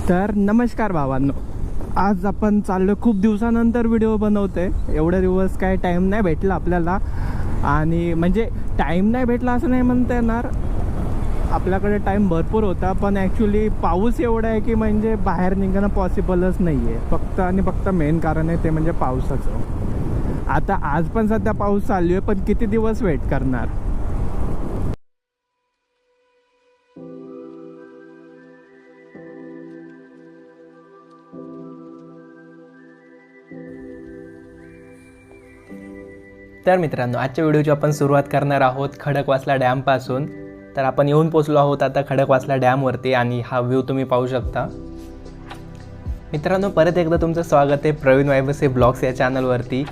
तर नमस्कार भावांनो, आज आपण चाललो खूप दिवसानंतर व्हिडिओ बनवते. एवढे दिवस काय टाईम नाही भेटला आपल्याला. आणि म्हणजे टाईम नाही भेटला असं नाही म्हणता येणार, आपल्याकडे टाईम भरपूर होता, पण ॲक्च्युली पाऊस एवढा आहे की म्हणजे बाहेर निघणं पॉसिबलच नाही आहे. फक्त आणि फक्त मेन कारण आहे ते म्हणजे पावसाचं. आता आज पण सध्या पाऊस चालू आहे, पण किती दिवस वेट करणार. तर मित्रांनो, आजच्या व्हिडिओची आपण सुरुवात करणार आहोत खडकवासला डॅमपासून. तर आपण येऊन पोचलो आहोत आता खडकवासला डॅमवरती आणि हा व्ह्यू तुम्ही पाहू शकता. मित्रांनो, परत एकदा तुमचं स्वागत आहे प्रवीण वायबसे ब्लॉग्स या चॅनलवरती.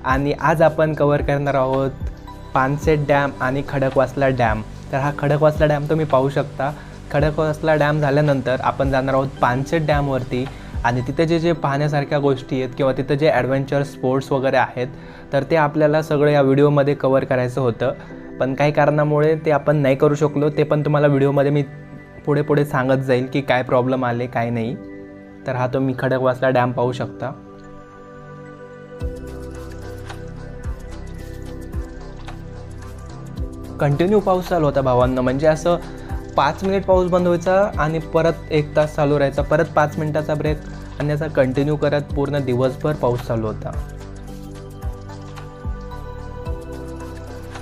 आणि आज आपण कवर करणार आहोत पानशेत डॅम आणि खडकवासला डॅम. तर हा खडकवासला डॅम तुम्ही पाहू शकता. खडकवासला डॅम झाल्यानंतर आपण जाणार आहोत पानशेत डॅमवरती. आणि तिथे जे पाहण्यासारख्या गोष्टी आहेत किंवा तिथं जे ॲडव्हेंचर स्पोर्ट्स वगैरे आहेत, तर ते आपल्याला सगळं या व्हिडिओमध्ये कवर करायचं होतं. पण काही कारणामुळे ते आपण नाही करू शकलो. ते पण तुम्हाला व्हिडिओमध्ये मी पुढे पुढे सांगत जाईल की काय प्रॉब्लेम आले काय नाही. तर हा तुम्ही खडकवासला डॅम पाहू शकता. कंटिन्यू पाऊस चालू होता भावांना. म्हणजे असं 5 मिनिट पाऊस बंद व्हायचा आणि परत 1 तास चालू राहायचा, परत 5 मिनिटाचा ब्रेक, आणि असा कंटिन्यू करत पूर्ण दिवसभर पाऊस चालू होता.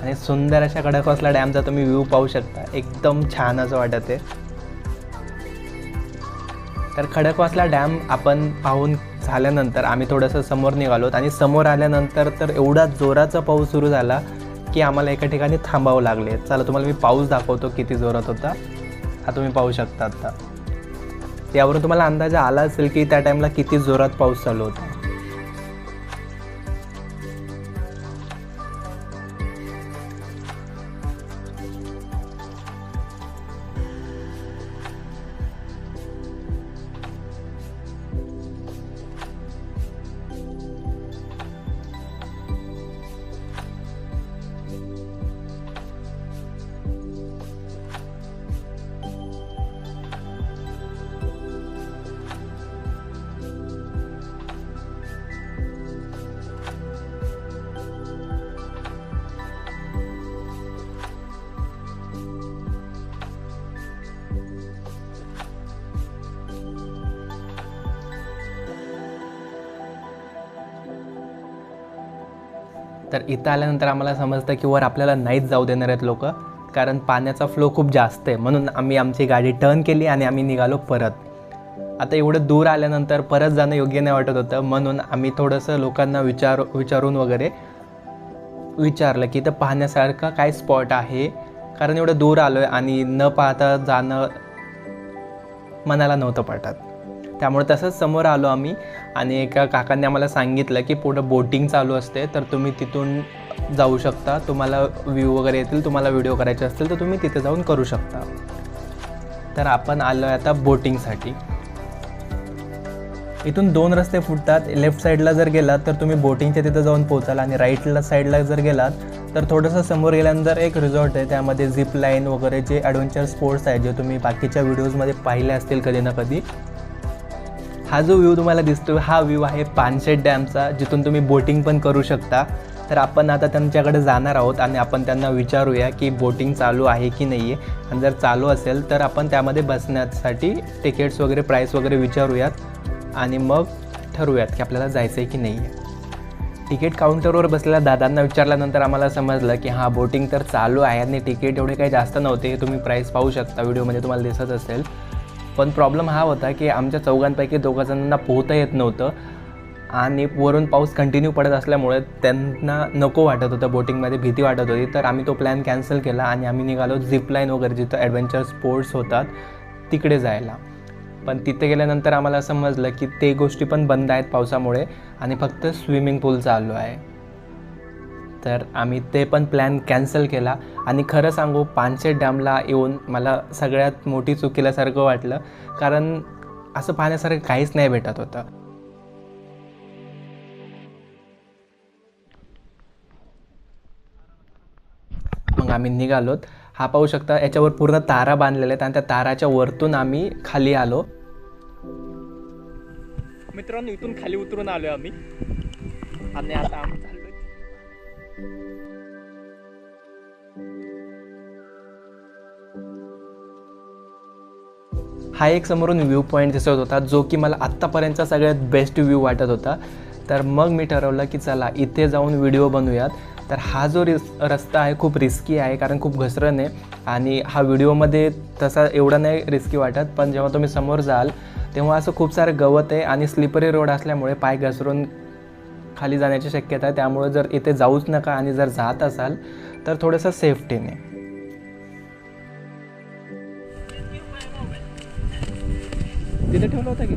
आणि सुंदर अशा खडकवासला डॅमचा तुम्ही व्ह्यू पाहू शकता. एकदम छान असं वाटत आहे. तर खडकवासला डॅम आपण पाहून झाल्यानंतर आम्ही थोडंसं समोर निघालोत. आणि समोर आल्यानंतर तर एवढा जोराचा पाऊस सुरू झाला की आम्हाला एका ठिकाणी थांबावं लागले. चला तुम्हाला मी पाऊस दाखवतो किती जोरात होता. हा तुम्ही पाहू शकता. आता यावरून तुम्हाला अंदाज आला असेल की त्या टाईमला किती जोरात पाऊस चालू होता. तर इथं आल्यानंतर आम्हाला समजतं की वर आपल्याला नाहीच जाऊ देणार आहेत लोक, कारण पाण्याचा फ्लो खूप जास्त आहे. म्हणून आम्ही आमची गाडी टर्न केली आणि आम्ही निघालो परत. आता एवढं दूर आल्यानंतर परत जाणं योग्य नाही वाटत होतं. म्हणून आम्ही थोडंसं लोकांना विचारून वगैरे विचारलं की इथं पाहण्यासारखं काय स्पॉट आहे, कारण एवढं दूर आलो आहे आणि न पाहता जाणं मनाला नव्हतं पटत. त्यामुळे तसंच समोर आलो आम्ही. आणि एका काकांनी आम्हाला सांगितलं की पुढं बोटिंग चालू असते, तर तुम्ही तिथून जाऊ शकता. तुम्हाला व्ह्यू वगैरे येतील, तुम्हाला व्हिडिओ करायचे असतील तर तुम्ही तिथे जाऊन करू शकता. तर आपण आलो आहे आता बोटिंगसाठी. इथून 2 रस्ते फुटतात. लेफ्ट साईडला जर गेलात तर तुम्ही बोटिंगच्या तिथं जाऊन पोचाल, आणि राईटला साईडला जर गेलात तर थोडंसं समोर गेल्यानंतर एक रिसॉर्ट आहे. त्यामध्ये झिप लाईन वगैरे जे ॲडव्हेंचर स्पोर्ट्स आहेत जे तुम्ही बाकीच्या व्हिडिओजमध्ये पाहिले असतील कधी ना कधी. हा जो व्ह्यू तुम्हाला दिसतो हा व्ह्यू आहे पानशेत डॅमचा, जिथून तुम्ही बोटिंग पण करू शकता. तर आपण आता त्यांच्याकडे जाणार आहोत आणि आपण त्यांना विचारूया की बोटिंग चालू आहे की नाही आहे. आणि जर चालू असेल तर आपण त्यामध्ये बसण्यासाठी तिकीट्स वगैरे प्राईस वगैरे विचारूयात आणि मग ठरवूयात की आपल्याला जायचं आहे की नाही आहे. तिकीट काउंटरवर बसलेल्या दादांना विचारल्यानंतर आम्हाला समजलं की हां, बोटिंग तर चालू आहे आणि तिकीट एवढे काही जास्त नव्हते. हे तुम्ही प्राईस पाहू शकता, व्हिडिओमध्ये तुम्हाला दिसत असेल. पण प्रॉब्लेम हा होता की आमच्या चौघांपैकी 2 जणांना पोहता येत नव्हतं आणि वरून पाऊस कंटिन्यू पडत असल्यामुळे त्यांना नको वाटत होतं, बोटिंगमध्ये भीती वाटत होती. तर आम्ही तो प्लॅन कॅन्सल केला आणि आम्ही निघालो झिपलाईन वगैरे जिथं ॲडव्हेंचर स्पोर्ट्स होतात तिकडे जायला. पण तिथे गेल्यानंतर आम्हाला समजलं की ते गोष्टी पण बंद आहेत पावसामुळे आणि फक्त स्विमिंग पूल चालू आहे. तर आम्ही ते पण प्लॅन कॅन्सल केला. आणि खरं सांगू, पानशेत डॅमला येऊन मला सगळ्यात मोठी चूक केल्यासारखं वाटलं, कारण असं पाहण्यासारखं काहीच नाही भेटत होतं. मग आम्ही निघालोत. हा पाहू शकता, याच्यावर पूर्ण तारा बांधलेल्या आहेत आणि त्या ताराच्या वरतून आम्ही खाली आलो. मित्रांनो इथून खाली उतरून आलोय आम्ही आणि आता आम्ही चाललोय. हा एक समोरून व्ह्यू पॉईंट दिसत होता जो की मला आत्तापर्यंतचा सगळ्यात बेस्ट व्ह्यू वाटत होता. तर मग मी ठरवलं की चला इथे जाऊन व्हिडिओ बनवूयात. तर हा जो रस्ता आहे खूप रिस्की आहे कारण खूप घसरण आहे आणि हा व्हिडिओमध्ये तसा एवढा नाही रिस्की वाटत, पण जेव्हा तुम्ही समोर जाल तेव्हा असं खूप सारं गवत आहे आणि स्लिपरी रोड असल्यामुळे पाय घसरून खाली जाण्याची शक्यता आहे. त्यामुळे जर इथे जाऊच नका आणि जर जात असाल तर थोडंसं सेफ्टीने. तिथे ठेवलं होतं की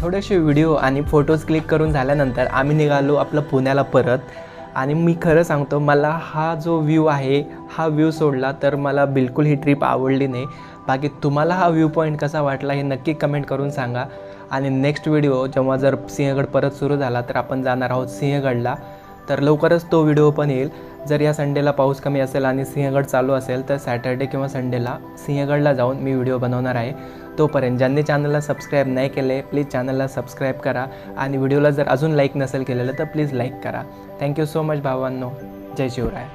थोडेसे व्हिडिओ आणि फोटोज क्लिक करून झाल्यानंतर आम्ही निघालो आपलं पुण्याला परत. आणि मी खरं सांगतो मला हा जो व्ह्यू आहे हा व्ह्यू सोडला तर मला बिलकुल ही ट्रिप आवडली नाही. बाकी तुम्हाला हा व्ह्यू पॉईंट कसा वाटला हे नक्की कमेंट करून सांगा. आणि नेक्स्ट व्हिडिओ जेव्हा जर सिंहगड परत सुरू झाला तर आपण जाणार आहोत सिंहगडला. तर लवकरच तो व्हिडिओ पण येईल. जर या संडेला पाऊस कमी असेल आणि सिंहगड चालू असेल तर सॅटर्डे किंवा संडेला सिंहगडला जाऊन मी व्हिडिओ बनवणार आहे. तोपर्यंत ज्यांनी चॅनलला सबस्क्राईब नाही केले प्लीज चॅनलला सबस्क्राईब करा आणि व्हिडिओला जर अजून लाईक नसेल केलेलं तर प्लीज लाईक करा. थँक्यू सो मच भावांनो. जय शिवराय.